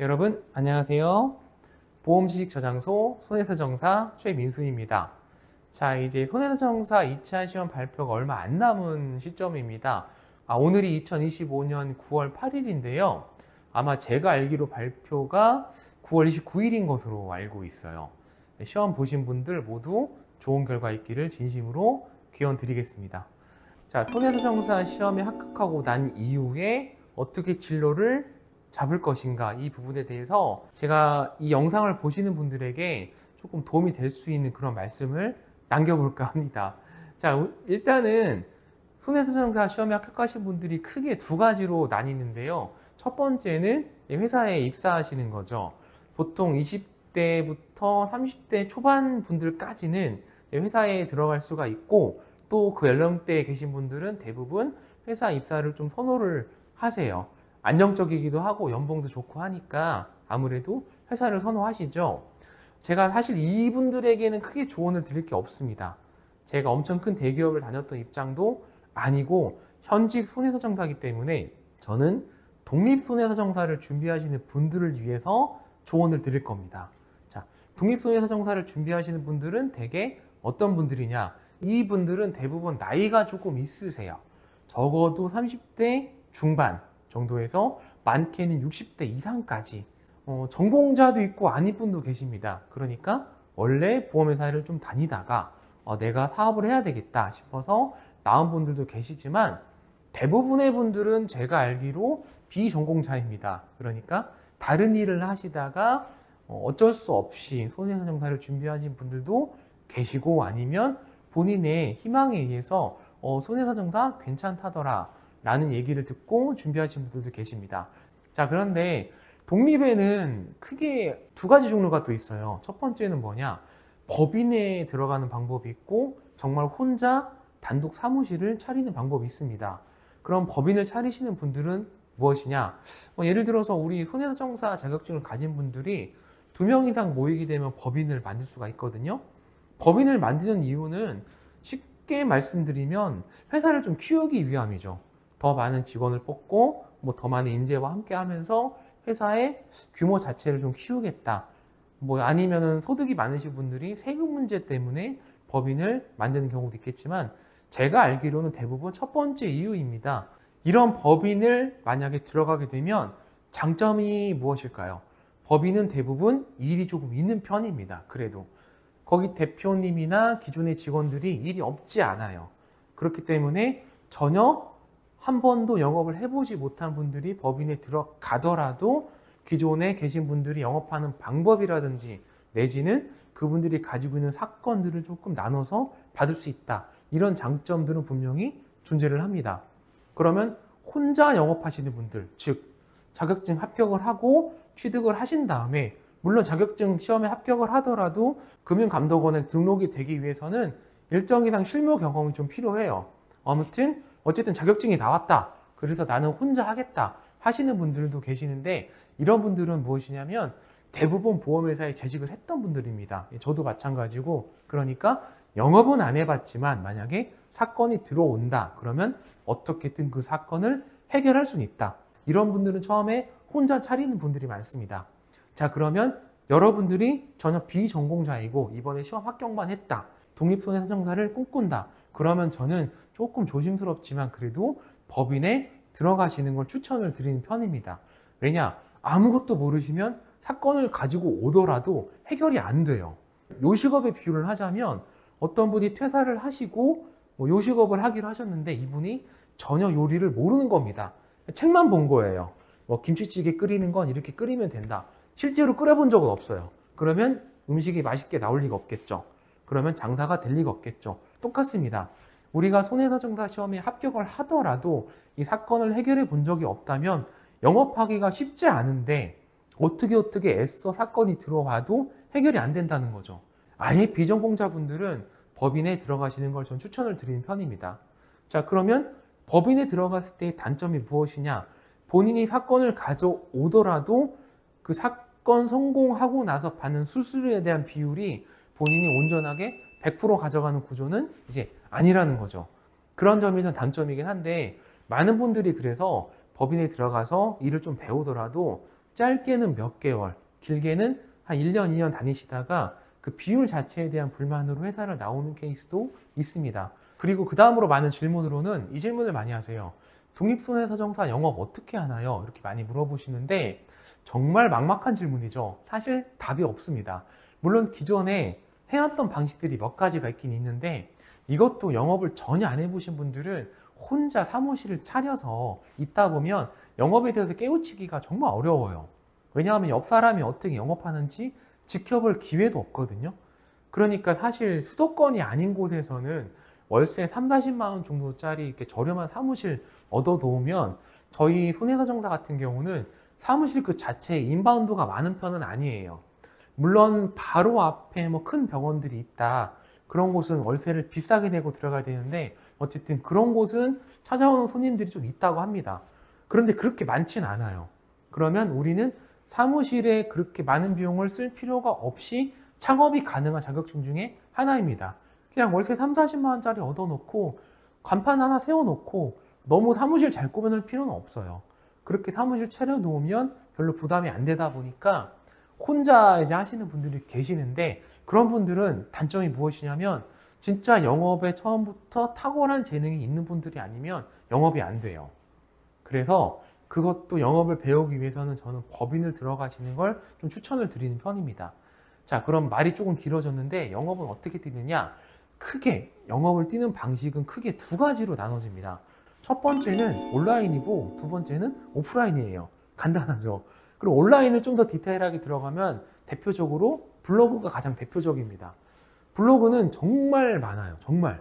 여러분 안녕하세요. 보험지식저장소 손해사정사 최민순입니다. 자, 이제 손해사정사 2차 시험 발표가 얼마 안 남은 시점입니다. 오늘이 2025년 9월 8일인데요. 아마 제가 알기로 발표가 9월 29일인 것으로 알고 있어요. 시험 보신 분들 모두 좋은 결과 있기를 진심으로 기원 드리겠습니다. 자, 손해사정사 시험에 합격하고 난 이후에 어떻게 진로를 잡을 것인가, 이 부분에 대해서 제가 이 영상을 보시는 분들에게 조금 도움이 될 수 있는 그런 말씀을 남겨볼까 합니다. 자, 일단은 손해사정사 시험에 합격하신 분들이 크게 두 가지로 나뉘는데요. 첫 번째는 회사에 입사하시는 거죠. 보통 20대부터 30대 초반 분들까지는 회사에 들어갈 수가 있고, 또 그 연령대에 계신 분들은 대부분 회사 입사를 좀 선호를 하세요. 안정적이기도 하고 연봉도 좋고 하니까 아무래도 회사를 선호하시죠. 제가 사실 이분들에게는 크게 조언을 드릴 게 없습니다. 제가 엄청 큰 대기업을 다녔던 입장도 아니고 현직 손해사정사이기 때문에 저는 독립손해사정사를 준비하시는 분들을 위해서 조언을 드릴 겁니다. 자, 독립손해사정사를 준비하시는 분들은 대개 어떤 분들이냐? 이분들은 대부분 나이가 조금 있으세요. 적어도 30대 중반 정도에서 많게는 60대 이상까지 전공자도 있고 아닌 분도 계십니다. 그러니까 원래 보험회사를 좀 다니다가 내가 사업을 해야 되겠다 싶어서 나온 분들도 계시지만 대부분의 분들은 제가 알기로 비전공자입니다. 그러니까 다른 일을 하시다가 어쩔 수 없이 손해사정사를 준비하신 분들도 계시고, 아니면 본인의 희망에 의해서 손해사정사 괜찮다더라 라는 얘기를 듣고 준비하신 분들도 계십니다. 자, 그런데 독립에는 크게 두 가지 종류가 또 있어요. 첫 번째는 뭐냐? 법인에 들어가는 방법이 있고, 정말 혼자 단독 사무실을 차리는 방법이 있습니다. 그럼 법인을 차리시는 분들은 무엇이냐? 예를 들어서 우리 손해사정사 자격증을 가진 분들이 2명 이상 모이게 되면 법인을 만들 수가 있거든요. 법인을 만드는 이유는 쉽게 말씀드리면 회사를 좀 키우기 위함이죠. 더 많은 직원을 뽑고 더 많은 인재와 함께 하면서 회사의 규모 자체를 좀 키우겠다. 아니면은 소득이 많으신 분들이 세금 문제 때문에 법인을 만드는 경우도 있겠지만, 제가 알기로는 대부분 첫 번째 이유입니다. 이런 법인을 만약에 들어가게 되면 장점이 무엇일까요? 법인은 대부분 일이 조금 있는 편입니다. 그래도 거기 대표님이나 기존의 직원들이 일이 없지 않아요. 그렇기 때문에 전혀 한 번도 영업을 해보지 못한 분들이 법인에 들어가더라도 기존에 계신 분들이 영업하는 방법이라든지 내지는 그분들이 가지고 있는 사건들을 조금 나눠서 받을 수 있다. 이런 장점들은 분명히 존재를 합니다. 그러면 혼자 영업하시는 분들, 즉 자격증 합격을 하고 취득을 하신 다음에, 물론 자격증 시험에 합격을 하더라도 금융감독원에 등록이 되기 위해서는 일정 이상 실무 경험이 좀 필요해요. 아무튼 어쨌든 자격증이 나왔다. 그래서 나는 혼자 하겠다 하시는 분들도 계시는데, 이런 분들은 무엇이냐면 대부분 보험회사에 재직을 했던 분들입니다. 저도 마찬가지고, 그러니까 영업은 안 해봤지만 만약에 사건이 들어온다 그러면 어떻게든 그 사건을 해결할 수는 있다. 이런 분들은 처음에 혼자 차리는 분들이 많습니다. 자, 그러면 여러분들이 전혀 비전공자이고 이번에 시험 합격만 했다. 독립손해사정사를 꿈꾼다. 그러면 저는 조금 조심스럽지만 그래도 법인에 들어가시는 걸 추천을 드리는 편입니다. 왜냐? 아무것도 모르시면 사건을 가지고 오더라도 해결이 안 돼요. 요식업의 비유를 하자면 어떤 분이 퇴사를 하시고 요식업을 하기로 하셨는데 이분이 전혀 요리를 모르는 겁니다. 책만 본 거예요. 김치찌개 끓이는 건 이렇게 끓이면 된다. 실제로 끓여본 적은 없어요. 그러면 음식이 맛있게 나올 리가 없겠죠. 그러면 장사가 될 리가 없겠죠. 똑같습니다. 우리가 손해사정사 시험에 합격을 하더라도 이 사건을 해결해 본 적이 없다면 영업하기가 쉽지 않은데 어떻게 애써 사건이 들어와도 해결이 안 된다는 거죠. 아예 비전공자분들은 법인에 들어가시는 걸 전 추천을 드리는 편입니다. 자, 그러면 법인에 들어갔을 때의 단점이 무엇이냐? 본인이 사건을 가져오더라도 그 사건 성공하고 나서 받는 수수료에 대한 비율이 본인이 온전하게 100% 가져가는 구조는 이제 아니라는 거죠. 그런 점이 전 단점이긴 한데, 많은 분들이 그래서 법인에 들어가서 일을 좀 배우더라도 짧게는 몇 개월, 길게는 한 1년, 2년 다니시다가 그 비율 자체에 대한 불만으로 회사를 나오는 케이스도 있습니다. 그리고 그 다음으로 많은 질문으로는 이 질문을 많이 하세요. 독립손해사정사 영업 어떻게 하나요? 이렇게 많이 물어보시는데 정말 막막한 질문이죠. 사실 답이 없습니다. 물론 기존에 해왔던 방식들이 몇 가지가 있긴 있는데 이것도 영업을 전혀 안 해보신 분들은 혼자 사무실을 차려서 있다 보면 영업에 대해서 깨우치기가 정말 어려워요. 왜냐하면 옆 사람이 어떻게 영업하는지 지켜볼 기회도 없거든요. 그러니까 사실 수도권이 아닌 곳에서는 월세 30-40만 원 정도짜리 이렇게 저렴한 사무실 얻어놓으면 저희 손해사정사 같은 경우는 사무실 그 자체에 인바운드가 많은 편은 아니에요. 물론 바로 앞에 뭐 큰 병원들이 있다. 그런 곳은 월세를 비싸게 내고 들어가야 되는데 어쨌든 그런 곳은 찾아오는 손님들이 좀 있다고 합니다. 그런데 그렇게 많진 않아요. 그러면 우리는 사무실에 그렇게 많은 비용을 쓸 필요가 없이 창업이 가능한 자격증 중에 하나입니다. 그냥 월세 30-40만 원짜리 얻어놓고 간판 하나 세워놓고 너무 사무실 잘 꾸며놓을 필요는 없어요. 그렇게 사무실 차려놓으면 별로 부담이 안 되다 보니까 혼자 이제 하시는 분들이 계시는데 그런 분들은 단점이 무엇이냐면 진짜 영업에 처음부터 탁월한 재능이 있는 분들이 아니면 영업이 안 돼요. 그래서 그것도 영업을 배우기 위해서는 저는 법인을 들어가시는 걸 좀 추천을 드리는 편입니다. 자, 그럼 말이 조금 길어졌는데 영업은 어떻게 뛰느냐? 크게 영업을 뛰는 방식은 크게 두 가지로 나눠집니다. 첫 번째는 온라인이고 두 번째는 오프라인이에요. 간단하죠. 그리고 온라인을 좀 더 디테일하게 들어가면 대표적으로 블로그가 가장 대표적입니다. 블로그는 정말 많아요. 정말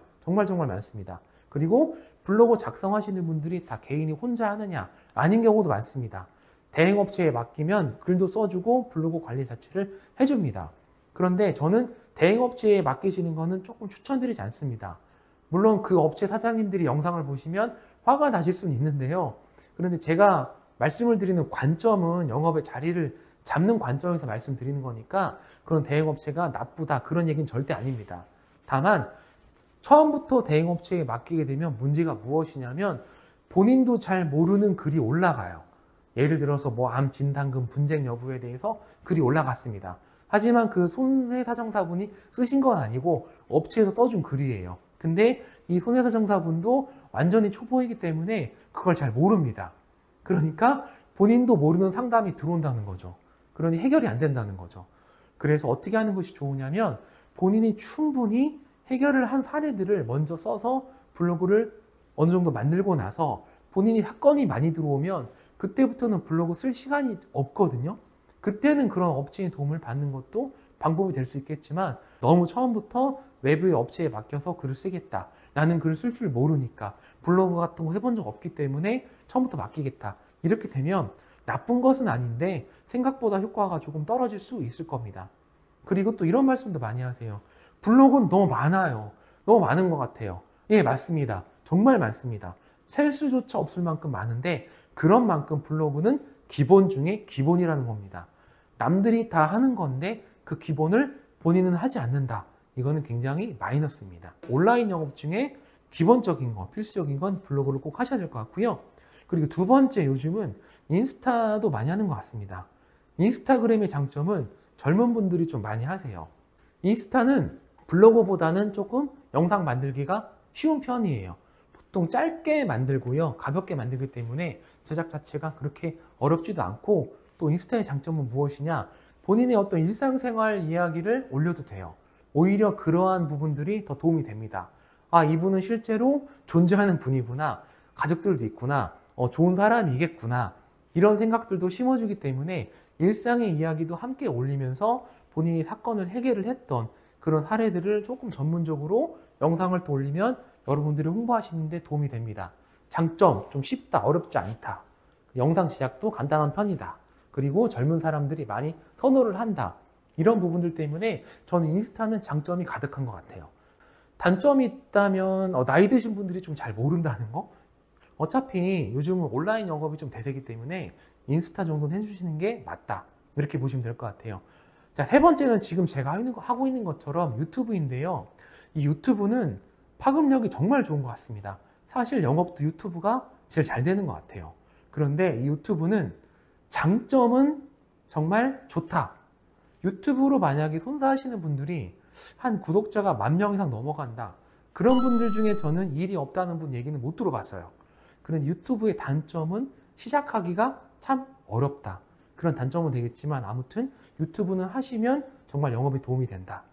많습니다. 그리고 블로그 작성하시는 분들이 다 개인이 혼자 하느냐? 아닌 경우도 많습니다. 대행업체에 맡기면 글도 써주고 블로그 관리 자체를 해줍니다. 그런데 저는 대행업체에 맡기시는 거는 조금 추천드리지 않습니다. 물론 그 업체 사장님들이 영상을 보시면 화가 나실 수는 있는데요. 그런데 제가 말씀을 드리는 관점은 영업의 자리를 잡는 관점에서 말씀드리는 거니까 그런 대행업체가 나쁘다 그런 얘기는 절대 아닙니다. 다만 처음부터 대행업체에 맡기게 되면 문제가 무엇이냐면 본인도 잘 모르는 글이 올라가요. 예를 들어서 뭐 암 진단금 분쟁 여부에 대해서 글이 올라갔습니다. 하지만 그 손해사정사분이 쓰신 건 아니고 업체에서 써준 글이에요. 근데 이 손해사정사분도 완전히 초보이기 때문에 그걸 잘 모릅니다. 그러니까 본인도 모르는 상담이 들어온다는 거죠. 그러니 해결이 안 된다는 거죠. 그래서 어떻게 하는 것이 좋으냐면 본인이 충분히 해결을 한 사례들을 먼저 써서 블로그를 어느 정도 만들고 나서 본인이 사건이 많이 들어오면 그때부터는 블로그 쓸 시간이 없거든요. 그때는 그런 업체의 도움을 받는 것도 방법이 될 수 있겠지만 너무 처음부터 외부의 업체에 맡겨서 글을 쓰겠다. 나는 글을 쓸 줄 모르니까 블로그 같은 거 해본 적 없기 때문에 처음부터 맡기겠다. 이렇게 되면 나쁜 것은 아닌데 생각보다 효과가 조금 떨어질 수 있을 겁니다. 그리고 또 이런 말씀도 많이 하세요. 블로그는 너무 많아요. 너무 많은 것 같아요. 예, 맞습니다. 정말 많습니다. 셀 수조차 없을 만큼 많은데 그런 만큼 블로그는 기본 중에 기본이라는 겁니다. 남들이 다 하는 건데 그 기본을 본인은 하지 않는다. 이거는 굉장히 마이너스입니다. 온라인 영업 중에 기본적인 거, 필수적인 건 블로그를 꼭 하셔야 될 것 같고요. 그리고 두 번째, 요즘은 인스타도 많이 하는 것 같습니다. 인스타그램의 장점은 젊은 분들이 좀 많이 하세요. 인스타는 블로그보다는 조금 영상 만들기가 쉬운 편이에요. 보통 짧게 만들고요. 가볍게 만들기 때문에 제작 자체가 그렇게 어렵지도 않고 또 인스타의 장점은 무엇이냐? 본인의 어떤 일상생활 이야기를 올려도 돼요. 오히려 그러한 부분들이 더 도움이 됩니다. 아, 이분은 실제로 존재하는 분이구나. 가족들도 있구나. 좋은 사람이겠구나. 이런 생각들도 심어주기 때문에 일상의 이야기도 함께 올리면서 본인이 사건을 해결을 했던 그런 사례들을 조금 전문적으로 영상을 또 올리면 여러분들이 홍보하시는데 도움이 됩니다. 장점, 좀 쉽다, 어렵지 않다. 영상 제작도 간단한 편이다. 그리고 젊은 사람들이 많이 선호를 한다. 이런 부분들 때문에 저는 인스타는 장점이 가득한 것 같아요. 단점이 있다면 나이 드신 분들이 좀 잘 모른다는 거? 어차피 요즘은 온라인 영업이 좀 대세이기 때문에 인스타 정도는 해주시는 게 맞다. 이렇게 보시면 될 것 같아요. 자, 세 번째는 지금 제가 하고 있는 것처럼 유튜브인데요. 이 유튜브는 파급력이 정말 좋은 것 같습니다. 사실 영업도 유튜브가 제일 잘 되는 것 같아요. 그런데 이 유튜브는 장점은 정말 좋다. 유튜브로 만약에 손사하시는 분들이 한 구독자가 10,000명 이상 넘어간다. 그런 분들 중에 저는 일이 없다는 분 얘기는 못 들어봤어요. 그런 유튜브의 단점은 시작하기가 참 어렵다. 그런 단점은 되겠지만 아무튼 유튜브는 하시면 정말 영업에 도움이 된다.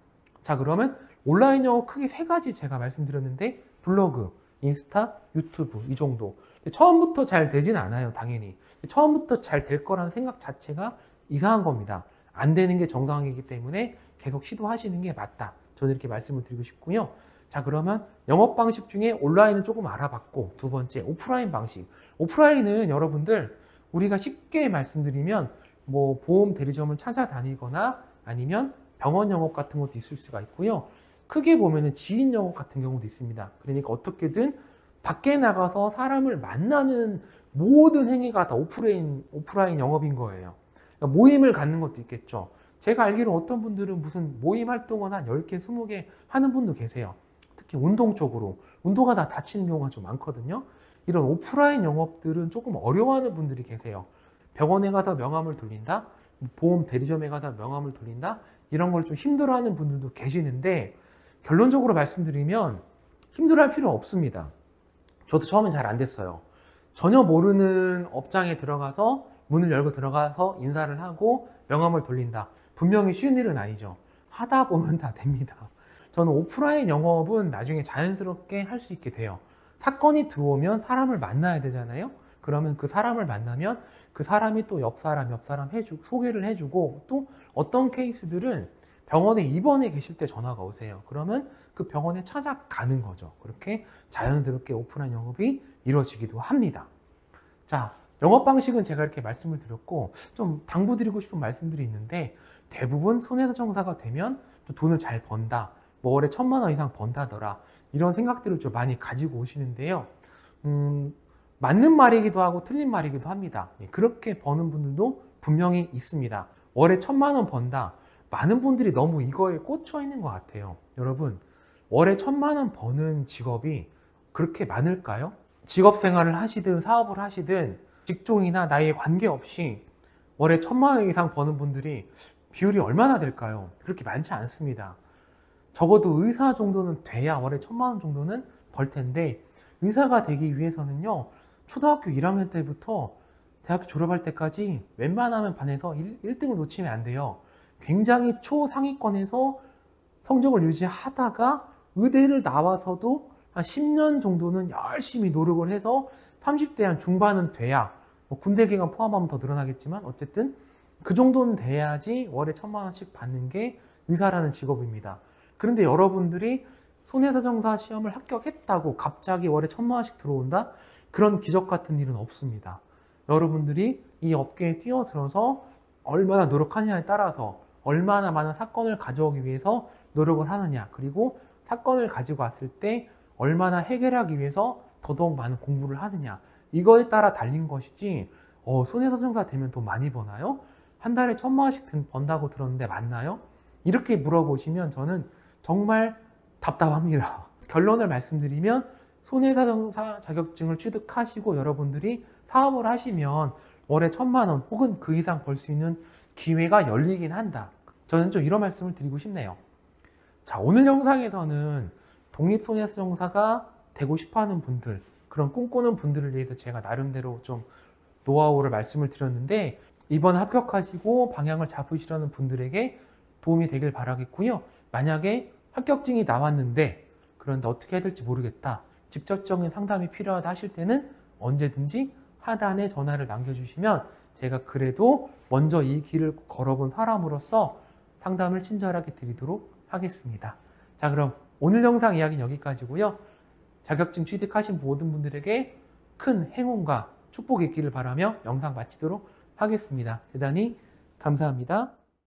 자, 그러면 온라인 영업 크게 3가지 제가 말씀드렸는데 블로그, 인스타, 유튜브 이 정도. 처음부터 잘 되진 않아요, 당연히. 처음부터 잘 될 거라는 생각 자체가 이상한 겁니다. 안 되는 게 정상이기 때문에 계속 시도하시는 게 맞다. 저는 이렇게 말씀을 드리고 싶고요. 자, 그러면 영업 방식 중에 온라인은 조금 알아봤고, 두 번째 오프라인 방식. 오프라인은 여러분들 우리가 쉽게 말씀드리면 뭐 보험 대리점을 찾아다니거나 아니면 병원 영업 같은 것도 있을 수가 있고요. 크게 보면은 지인 영업 같은 경우도 있습니다. 그러니까 어떻게든 밖에 나가서 사람을 만나는 모든 행위가 다 오프라인 영업인 거예요. 그러니까 모임을 갖는 것도 있겠죠. 제가 알기로 어떤 분들은 무슨 모임 활동을 한 10개, 20개 하는 분도 계세요. 특히 운동 쪽으로. 운동하다 다치는 경우가 좀 많거든요. 이런 오프라인 영업들은 조금 어려워하는 분들이 계세요. 병원에 가서 명함을 돌린다? 보험 대리점에 가서 명함을 돌린다? 이런 걸 좀 힘들어하는 분들도 계시는데 결론적으로 말씀드리면 힘들어할 필요 없습니다. 저도 처음엔 잘 안 됐어요. 전혀 모르는 업장에 들어가서 문을 열고 들어가서 인사를 하고 명함을 돌린다. 분명히 쉬운 일은 아니죠. 하다 보면 다 됩니다. 저는 오프라인 영업은 나중에 자연스럽게 할 수 있게 돼요. 사건이 들어오면 사람을 만나야 되잖아요. 그러면 그 사람을 만나면 그 사람이 또 옆 사람 소개를 해주고 또 어떤 케이스들은 병원에 입원해 계실 때 전화가 오세요. 그러면 그 병원에 찾아가는 거죠. 그렇게 자연스럽게 오프라인 영업이 이루어지기도 합니다. 자, 영업 방식은 제가 이렇게 말씀을 드렸고 좀 당부드리고 싶은 말씀들이 있는데 대부분 손해배상사가 되면 또 돈을 잘 번다. 뭐 월에 1,000만 원 이상 번다더라. 이런 생각들을 좀 많이 가지고 오시는데요. 맞는 말이기도 하고 틀린 말이기도 합니다. 그렇게 버는 분들도 분명히 있습니다. 월에 1,000만 원 번다. 많은 분들이 너무 이거에 꽂혀 있는 것 같아요. 여러분, 월에 1,000만 원 버는 직업이 그렇게 많을까요? 직업 생활을 하시든 사업을 하시든 직종이나 나이에 관계없이 월에 1,000만 원 이상 버는 분들이 비율이 얼마나 될까요? 그렇게 많지 않습니다. 적어도 의사 정도는 돼야 월에 1,000만 원 정도는 벌 텐데 의사가 되기 위해서는요, 초등학교 1학년 때부터 대학교 졸업할 때까지 웬만하면 반에서 1등을 놓치면 안 돼요. 굉장히 초상위권에서 성적을 유지하다가 의대를 나와서도 한 10년 정도는 열심히 노력을 해서 30대 한 중반은 돼야, 뭐 군대 기간 포함하면 더 늘어나겠지만 어쨌든 그 정도는 돼야지 월에 1,000만 원씩 받는 게 의사라는 직업입니다. 그런데 여러분들이 손해배상사 시험을 합격했다고 갑자기 월에 1,000만 원씩 들어온다? 그런 기적 같은 일은 없습니다. 여러분들이 이 업계에 뛰어들어서 얼마나 노력하느냐에 따라서 얼마나 많은 사건을 가져오기 위해서 노력을 하느냐, 그리고 사건을 가지고 왔을 때 얼마나 해결하기 위해서 더더욱 많은 공부를 하느냐, 이거에 따라 달린 것이지 손해배상사 되면 돈 많이 버나요? 한 달에 1,000만 원씩 번다고 들었는데 맞나요? 이렇게 물어보시면 저는 정말 답답합니다. 결론을 말씀드리면 손해배상사 자격증을 취득하시고 여러분들이 사업을 하시면 월에 1,000만 원 혹은 그 이상 벌 수 있는 기회가 열리긴 한다. 저는 좀 이런 말씀을 드리고 싶네요. 자, 오늘 영상에서는 독립손해배상사가 되고 싶어하는 분들, 그런 꿈꾸는 분들을 위해서 제가 나름대로 좀 노하우를 말씀을 드렸는데 이번 합격하시고 방향을 잡으시려는 분들에게 도움이 되길 바라겠고요. 만약에 합격증이 나왔는데 그런데 어떻게 해야 될지 모르겠다, 직접적인 상담이 필요하다 하실 때는 언제든지 하단에 전화를 남겨주시면 제가 그래도 먼저 이 길을 걸어본 사람으로서 상담을 친절하게 드리도록 하겠습니다. 자, 그럼 오늘 영상 이야기는 여기까지고요. 자격증 취득하신 모든 분들에게 큰 행운과 축복이 있기를 바라며 영상 마치도록 하겠습니다. 대단히 감사합니다.